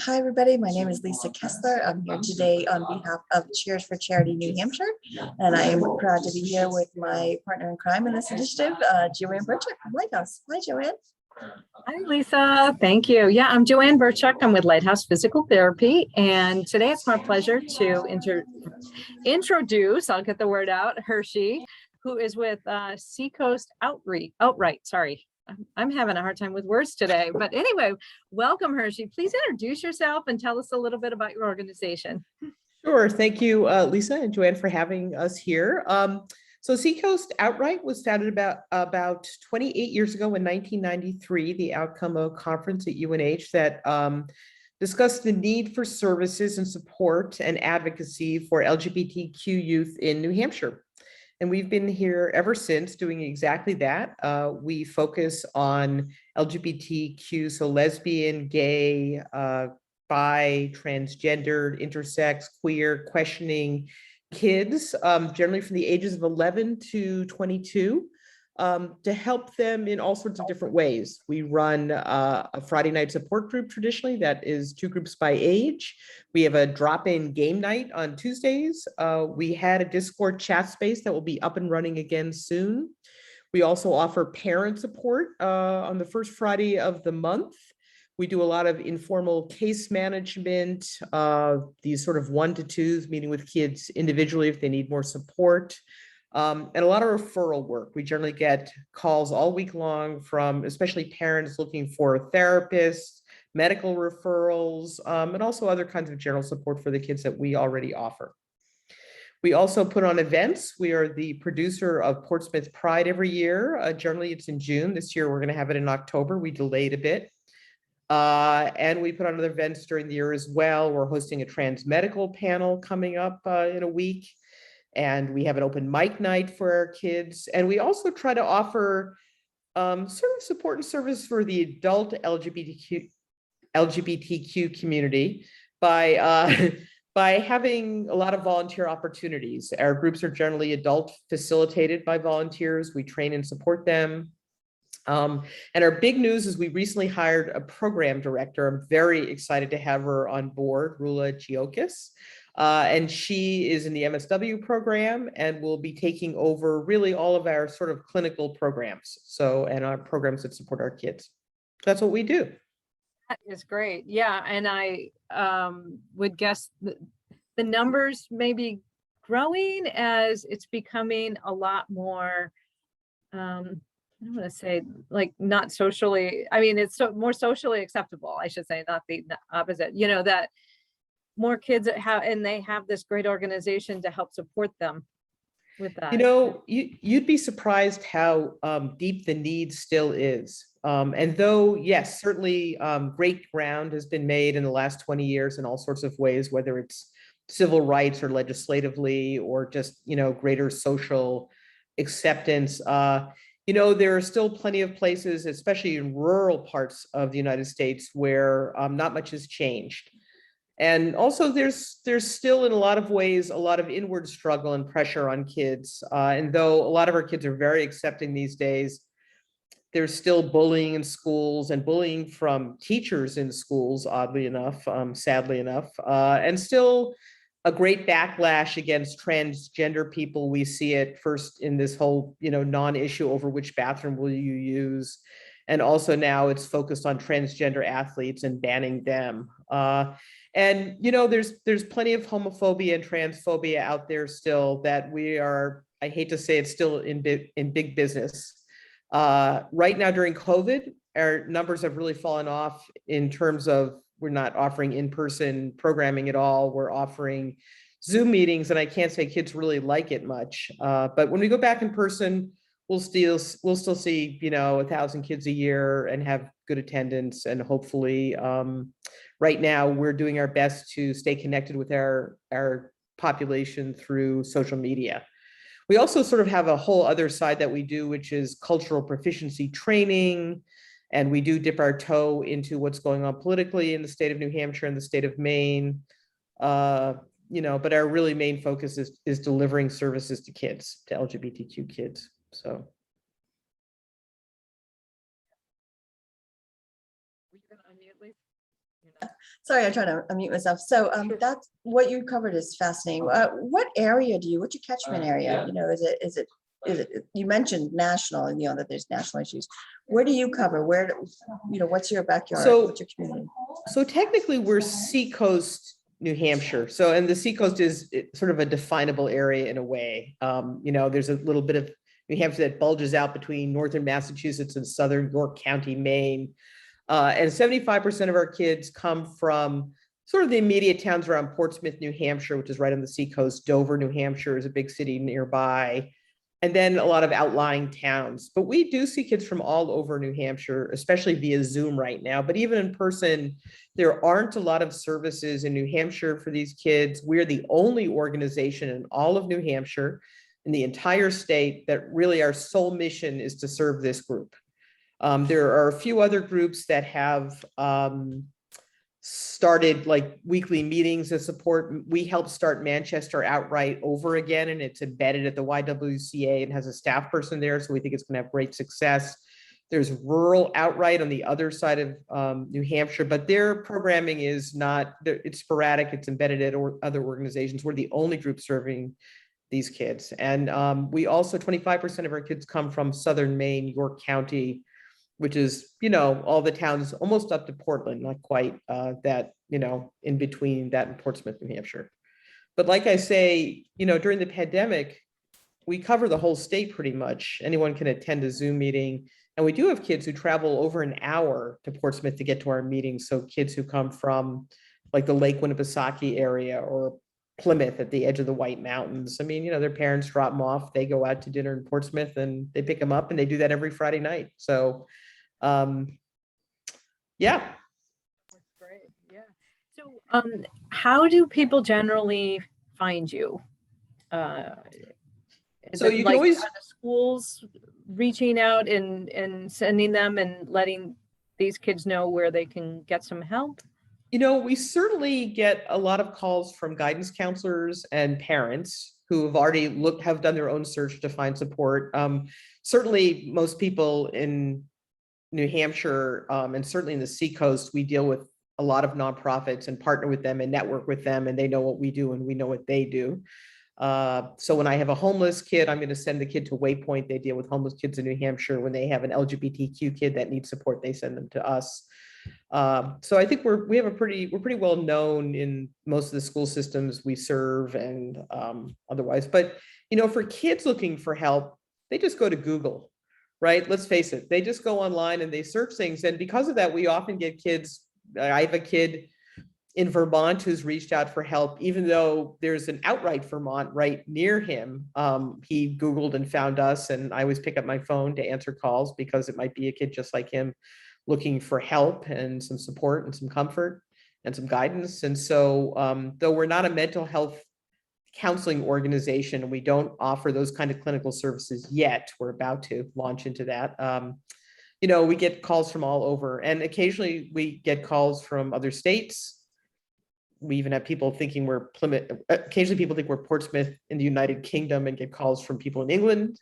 Hi, everybody. My name is Lisa Keslar. I'm here today on behalf of Cheers for Charity New Hampshire, and I am proud to be here with my partner in crime in this initiative, JoAnn Burchuk from Lighthouse. Hi, JoAnn. Hi, Lisa. Thank you. Yeah, I'm JoAnn Burchuk. I'm with Lighthouse Physical Therapy, and today it's my pleasure to introduce, I'll get the word out, Hershey, who is with Seacoast Outright. Sorry. I'm having a hard time with words today, but anyway, welcome, Hershey. Please introduce yourself and tell us a little bit about your organization. Sure. Thank you, Lisa and JoAnn, for having us here. So Seacoast Outright was founded about 28 years ago in 1993, the outcome of a conference at UNH that discussed the need for services and support and advocacy for LGBTQ youth in New Hampshire. And we've been here ever since doing exactly that. We focus on LGBTQ, so lesbian, gay, bi, transgendered, intersex, queer, questioning kids, generally from the ages of 11 to 22, to help them in all sorts of different ways. We run a Friday night support group traditionally that is 2 groups by age. We have a drop-in game night on Tuesdays. We had a Discord chat space that will be up and running again soon. We also offer parent support on the first Friday of the month. We do a lot of informal case management, these sort of 1-to-2s, meeting with kids individually if they need more support, and a lot of referral work. We generally get calls all week long from especially parents looking for therapists, medical referrals, and also other kinds of general support for the kids that we already offer. We also put on events. We are the producer of Portsmouth Pride every year. Generally, it's in June. This year, we're going to have it in October. We delayed a bit. And we put on other events during the year as well. We're hosting a trans medical panel coming up in a week. And we have an open mic night for our kids. And we also try to offer sort of support and service for the adult LGBTQ community by having a lot of volunteer opportunities. Our groups are generally adult facilitated by volunteers. We train and support them. And our big news is we recently hired a program director. I'm very excited to have her on board, Rula Giokis. And she is in the MSW program and will be taking over really all of our sort of clinical programs. And our programs that support our kids. That's what we do. That is great. Yeah. And I would guess that the numbers may be growing as it's becoming a lot more, I don't want to say like not socially, I mean, it's more socially acceptable, I should say, not the opposite, that more kids and they have this great organization to help support them with that. You'd be surprised how deep the need still is. And though, yes, certainly great ground has been made in the last 20 years in all sorts of ways, whether it's civil rights or legislatively or just, greater social acceptance. There are still plenty of places, especially in rural parts of the United States, where not much has changed. And also there's still in a lot of ways, a lot of inward struggle and pressure on kids. And though a lot of our kids are very accepting these days, there's still bullying in schools and bullying from teachers in schools, oddly enough, sadly enough, and still a great backlash against transgender people. We see it first in this whole, non-issue over which bathroom will you use. And also now it's focused on transgender athletes and banning them. And there's plenty of homophobia and transphobia out there still that we are, I hate to say it's still in big business. Right now during COVID, our numbers have really fallen off in terms of we're not offering in-person programming at all. We're offering Zoom meetings, and I can't say kids really like it much. But when we go back in person, we'll still see 1,000 kids a year and have good attendance. And hopefully, right now we're doing our best to stay connected with our population through social media. We also sort of have a whole other side that we do, which is cultural proficiency training. And we do dip our toe into what's going on politically in the state of New Hampshire and the state of Maine. But our really main focus is delivering services to kids, to LGBTQ kids. So. Were you going to unmute, Lisa? Sorry, I'm trying to unmute myself. So Sure. that's what you covered is fascinating. What area what's your catchment area? You know, is it, you mentioned national, and you know, that there's national issues. Where do you cover? What's your backyard? So- What's your community? So technically, we're Seacoast, New Hampshire. So, and the Seacoast is sort of a definable area in a way. There's a little bit of New Hampshire that bulges out between northern Massachusetts and southern York County, Maine. And 75% of our kids come from sort of the immediate towns around Portsmouth, New Hampshire, which is right on the seacoast. Dover, New Hampshire is a big city nearby. And then a lot of outlying towns. But we do see kids from all over New Hampshire, especially via Zoom right now. But even in person, there aren't a lot of services in New Hampshire for these kids. We're the only organization in all of New Hampshire, in the entire state, that really our sole mission is to serve this group. There are a few other groups that have started like weekly meetings of support. We helped start Manchester Outright over again, and it's embedded at the YWCA and has a staff person there. So we think it's going to have great success. There's Rural Outright on the other side of New Hampshire, but their programming is not, it's sporadic, it's embedded at other organizations. We're the only group serving these kids. And we also, 25% of our kids come from Southern Maine, York County, which is, all the towns almost up to Portland, not quite that, in between that and Portsmouth, New Hampshire. But like I say, during the pandemic, we cover the whole state pretty much. Anyone can attend a Zoom meeting. And we do have kids who travel over an hour to Portsmouth to get to our meetings. So kids who come from like the Lake Winnipesaukee area or Plymouth at the edge of the White Mountains. I mean, their parents drop them off, they go out to dinner in Portsmouth and they pick them up, and they do that every Friday night. So yeah. That's great. Yeah. So, how do people generally find you? Is So it you can like, always, are the schools reaching out and sending them and letting these kids know where they can get some help? we certainly get a lot of calls from guidance counselors and parents who have already have done their own search to find support. Certainly most people in New Hampshire, and certainly in the Seacoast, we deal with a lot of nonprofits and partner with them and network with them, and they know what we do and we know what they do. So when I have a homeless kid, I'm going to send the kid to Waypoint. They deal with homeless kids in New Hampshire. When they have an LGBTQ kid that needs support, they send them to us. So I think we're pretty well known in most of the school systems we serve and otherwise. But for kids looking for help, they just go to Google. Right? Let's face it, they just go online and they search things. And because of that, we often get kids. I have a kid in Vermont who's reached out for help, even though there's an Outright Vermont right near him. He Googled and found us, and I always pick up my phone to answer calls because it might be a kid just like him looking for help and some support and some comfort and some guidance. And so though we're not a mental health counseling organization, and we don't offer those kind of clinical services yet, we're about to launch into that. We get calls from all over, and occasionally we get calls from other states. We even have people thinking we're Plymouth. Occasionally people think we're Portsmouth in the United Kingdom and get calls from people in England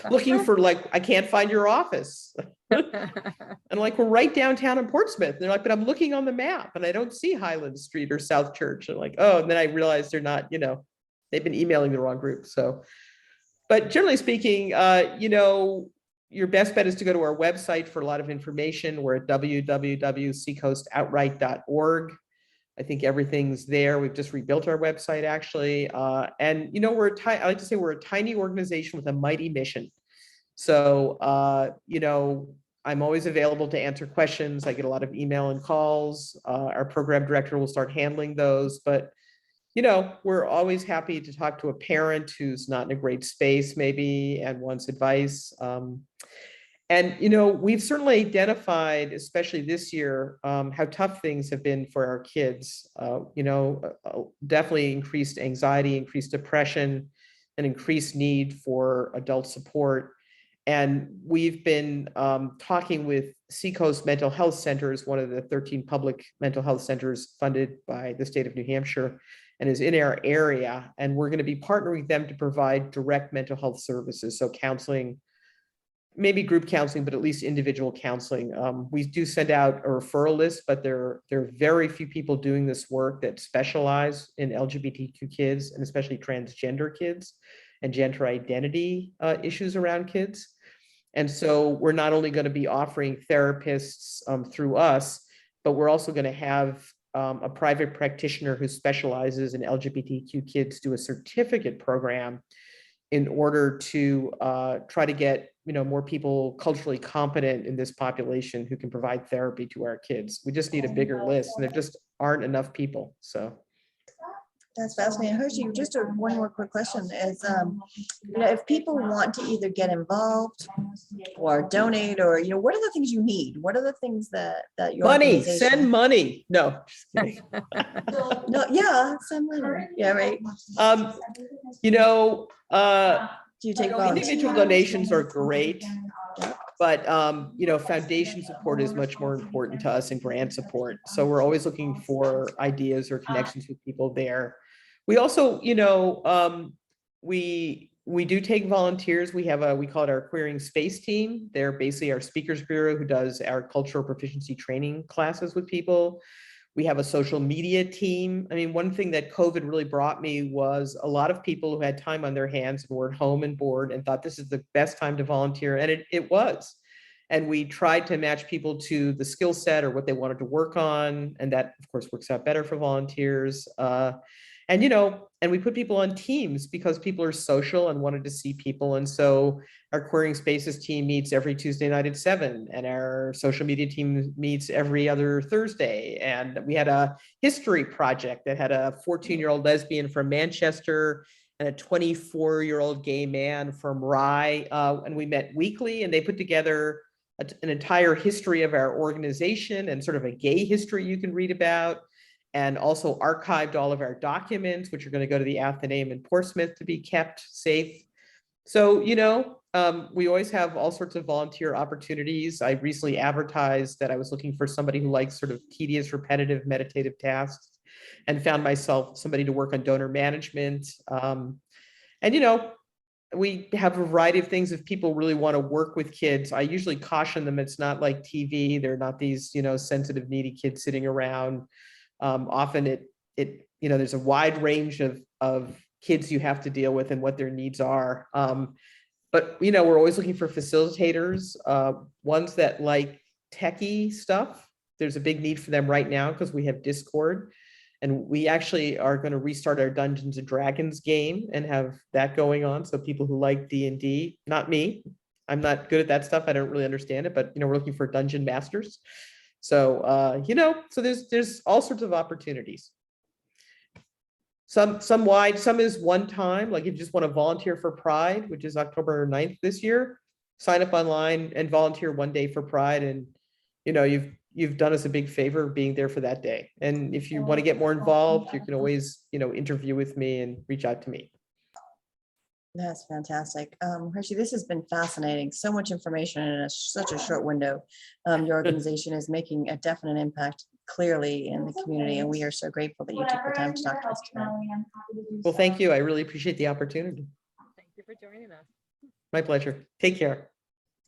looking for I can't find your office. And like, we're right downtown in Portsmouth. And they're like, but I'm looking on the map and I don't see Highland Street or South Church. And like, oh, and then I realized they're not, they've been emailing the wrong group. So, but generally speaking, your best bet is to go to our website for a lot of information. We're at www.seacoastoutright.org. I think everything's there. We've just rebuilt our website actually. And I like to say we're a tiny organization with a mighty mission. So, I'm always available to answer questions. I get a lot of email and calls. Our program director will start handling those, but we're always happy to talk to a parent who's not in a great space maybe and wants advice. And we've certainly identified, especially this year, how tough things have been for our kids. Definitely increased anxiety, increased depression, and increased need for adult support. And we've been talking with Seacoast Mental Health Centers, one of the 13 public mental health centers funded by the state of New Hampshire and is in our area. And we're going to be partnering with them to provide direct mental health services. So counseling, maybe group counseling, but at least individual counseling. We do send out a referral list, but there are very few people doing this work that specialize in LGBTQ kids, and especially transgender kids and gender identity issues around kids. And so we're not only going to be offering therapists through us, but we're also going to have a private practitioner who specializes in LGBTQ kids do a certificate program in order to try to get more people culturally competent in this population who can provide therapy to our kids. We just need a bigger list, and there just aren't enough people. So That's fascinating. Hershey, just one more quick question is, if people want to either get involved or donate, or, what are the things you need? What are the things that your money, organization- send money. No, just kidding. No, yeah, send money. Yeah, right. Do you take Individual volunteers? donations are great, but foundation support is much more important to us, and grant support. So we're always looking for ideas or connections with people there. We also, we do take volunteers. We have we call it our Queering Space team. They're basically our speakers bureau who does our cultural proficiency training classes with people. We have a social media team. I mean, one thing that COVID really brought me was a lot of people who had time on their hands and were at home and bored and thought this is the best time to volunteer. And it was. And we tried to match people to the skill set or what they wanted to work on. And that, of course, works out better for volunteers. And we put people on teams because people are social and wanted to see people. And so our Queering Spaces team meets every Tuesday night at 7, and our social media team meets every other Thursday. And we had a history project that had a 14-year-old lesbian from Manchester and a 24-year-old gay man from Rye. And we met weekly, and they put together an entire history of our organization and sort of a gay history you can read about, and also archived all of our documents, which are going to go to the Athenaeum in Portsmouth to be kept safe. So, we always have all sorts of volunteer opportunities. I recently advertised that I was looking for somebody who likes sort of tedious, repetitive, meditative tasks, and found myself somebody to work on donor management. We have a variety of things. If people really want to work with kids, I usually caution them. It's not like TV. They're not these, sensitive, needy kids sitting around. Often there's a wide range of kids you have to deal with and what their needs are. But we're always looking for facilitators, ones that like techie stuff. There's a big need for them right now because we have Discord, and we actually are going to restart our Dungeons and Dragons game and have that going on. So people who like D&D, not me, I'm not good at that stuff. I don't really understand it, but we're looking for dungeon masters. So so there's all sorts of opportunities. Some wide, some is one time, like if you just want to volunteer for Pride, which is October 9th this year, sign up online and volunteer one day for Pride. And, you've done us a big favor being there for that day. And if you want to get more involved, you can always, interview with me and reach out to me. That's fantastic. Hershey, this has been fascinating. So much information in such a short window. Your organization is making a definite impact clearly in the community, and we are so grateful that you took the time to talk to us today. Well, thank you. I really appreciate the opportunity. Thank you for joining us. My pleasure. Take care.